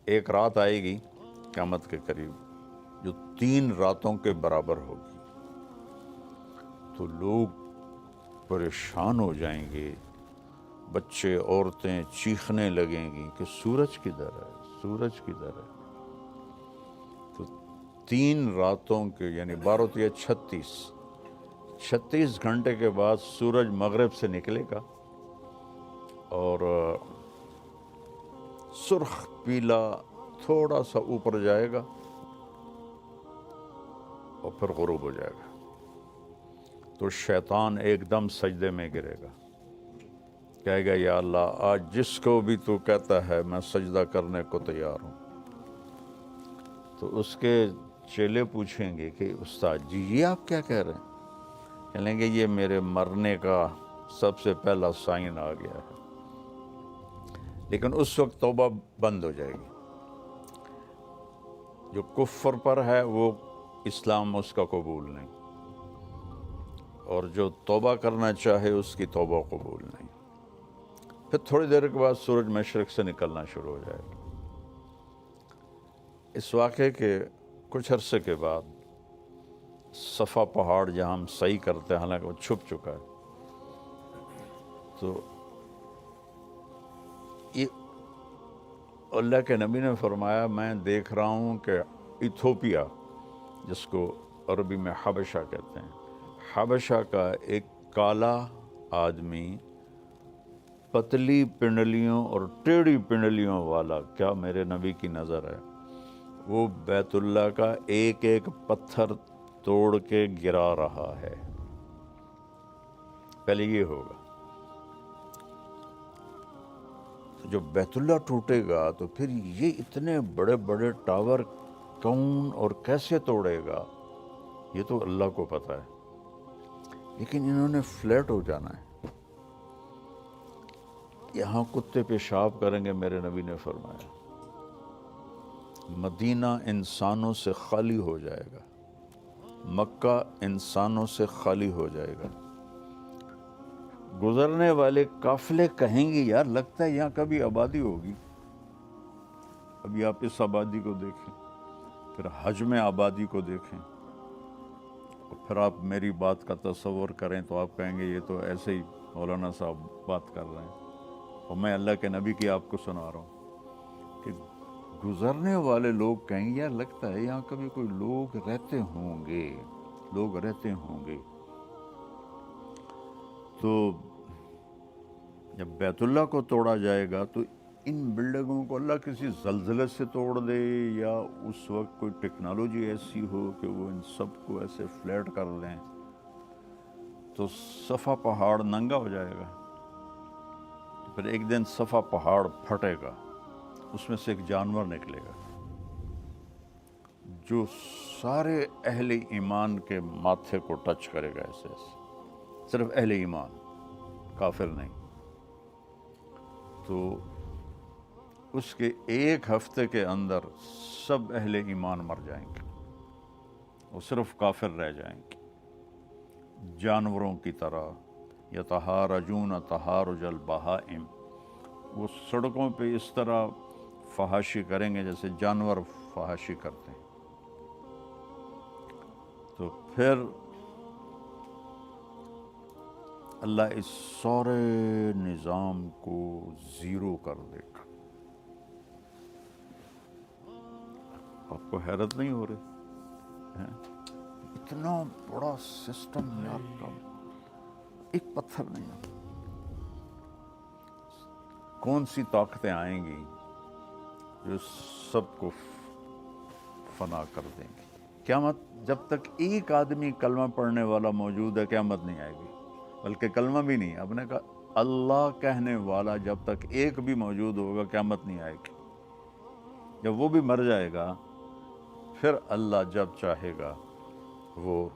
ایک رات آئے گی قیامت کے قریب جو 3 راتوں کے برابر ہوگی، تو لوگ پریشان ہو جائیں گے، بچے عورتیں چیخنے لگیں گی کہ سورج کدھر ہے، سورج کدھر ہے۔ تو 3 راتوں کے یعنی 12 یا 36 گھنٹے کے بعد سورج مغرب سے نکلے گا اور سرخ پیلا تھوڑا سا اوپر جائے گا اور پھر غروب ہو جائے گا۔ تو شیطان ایک دم سجدے میں گرے گا، کہے گا یا اللہ آج جس کو بھی تو کہتا ہے میں سجدہ کرنے کو تیار ہوں۔ تو اس کے چیلے پوچھیں گے کہ استاد جی یہ آپ کیا کہہ رہے ہیں؟ کہیں گے یہ میرے مرنے کا سب سے پہلا سائن آ گیا ہے۔ لیکن اس وقت توبہ بند ہو جائے گی، جو کفر پر ہے وہ اسلام اس کا قبول نہیں، اور جو توبہ کرنا چاہے اس کی توبہ قبول نہیں۔ پھر تھوڑی دیر کے بعد سورج مشرق سے نکلنا شروع ہو جائے گا۔ اس واقعے کے کچھ عرصے کے بعد صفا پہاڑ جہاں ہم سعی کرتے ہیں، حالانکہ وہ چھپ چکا ہے، تو یہ اللہ کے نبی نے فرمایا میں دیکھ رہا ہوں کہ ایتھوپیا، جس کو عربی میں حبشہ کہتے ہیں، حبشہ کا ایک کالا آدمی پتلی پنڈلیوں اور ٹیڑھی پنڈلیوں والا، کیا میرے نبی کی نظر ہے، وہ بیت اللہ کا ایک ایک پتھر توڑ کے گرا رہا ہے۔ پہلے یہ ہوگا، تو جب بیت اللہ ٹوٹے گا تو پھر یہ اتنے بڑے بڑے ٹاور کون اور کیسے توڑے گا، یہ تو اللہ کو پتہ ہے، لیکن انہوں نے فلیٹ ہو جانا ہے۔ یہاں کتے پیشاب کریں گے، میرے نبی نے فرمایا مدینہ انسانوں سے خالی ہو جائے گا، مکہ انسانوں سے خالی ہو جائے گا۔ گزرنے والے قافلے کہیں گے یار لگتا ہے یہاں کبھی آبادی ہوگی۔ ابھی آپ اس آبادی کو دیکھیں، پھر حجم آبادی کو دیکھیں، اور پھر آپ میری بات کا تصور کریں تو آپ کہیں گے یہ تو ایسے ہی مولانا صاحب بات کر رہے ہیں، اور میں اللہ کے نبی کی آپ کو سنا رہا ہوں کہ گزرنے والے لوگ کہیں گے یار لگتا ہے یہاں کبھی کوئی لوگ رہتے ہوں گے، لوگ رہتے ہوں گے۔ تو جب بیت اللہ کو توڑا جائے گا تو ان بلڈنگوں کو اللہ کسی زلزلے سے توڑ دے، یا اس وقت کوئی ٹیکنالوجی ایسی ہو کہ وہ ان سب کو ایسے فلیٹ کر لیں، تو صفا پہاڑ ننگا ہو جائے گا۔ پھر ایک دن صفا پہاڑ پھٹے گا، اس میں سے ایک جانور نکلے گا جو سارے اہل ایمان کے ماتھے کو ٹچ کرے گا، ایسے ایسے، صرف اہل ایمان، کافر نہیں۔ تو اس کے ایک ہفتے کے اندر سب اہل ایمان مر جائیں گے، اور صرف کافر رہ جائیں گے، جانوروں کی طرح۔ یتہارجون تہارج البہائم، وہ سڑکوں پہ اس طرح فحاشی کریں گے جیسے جانور فحاشی کرتے ہیں۔ تو پھر اللہ اس سارے نظام کو زیرو کر دے گا۔ آپ کو حیرت نہیں ہو رہی؟ اتنا بڑا سسٹم ہے آپ کا، ایک پتھر نہیں ہے۔ کون سی طاقتیں آئیں گی جو سب کو فنا کر دیں گے؟ قیامت جب تک ایک آدمی کلمہ پڑھنے والا موجود ہے قیامت نہیں آئے گی، بلکہ کلمہ بھی نہیں، آپ نے کہا اللہ کہنے والا جب تک ایک بھی موجود ہوگا قیامت نہیں آئے گی۔ جب وہ بھی مر جائے گا پھر اللہ جب چاہے گا وہ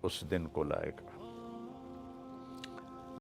اس دن کو لائے گا۔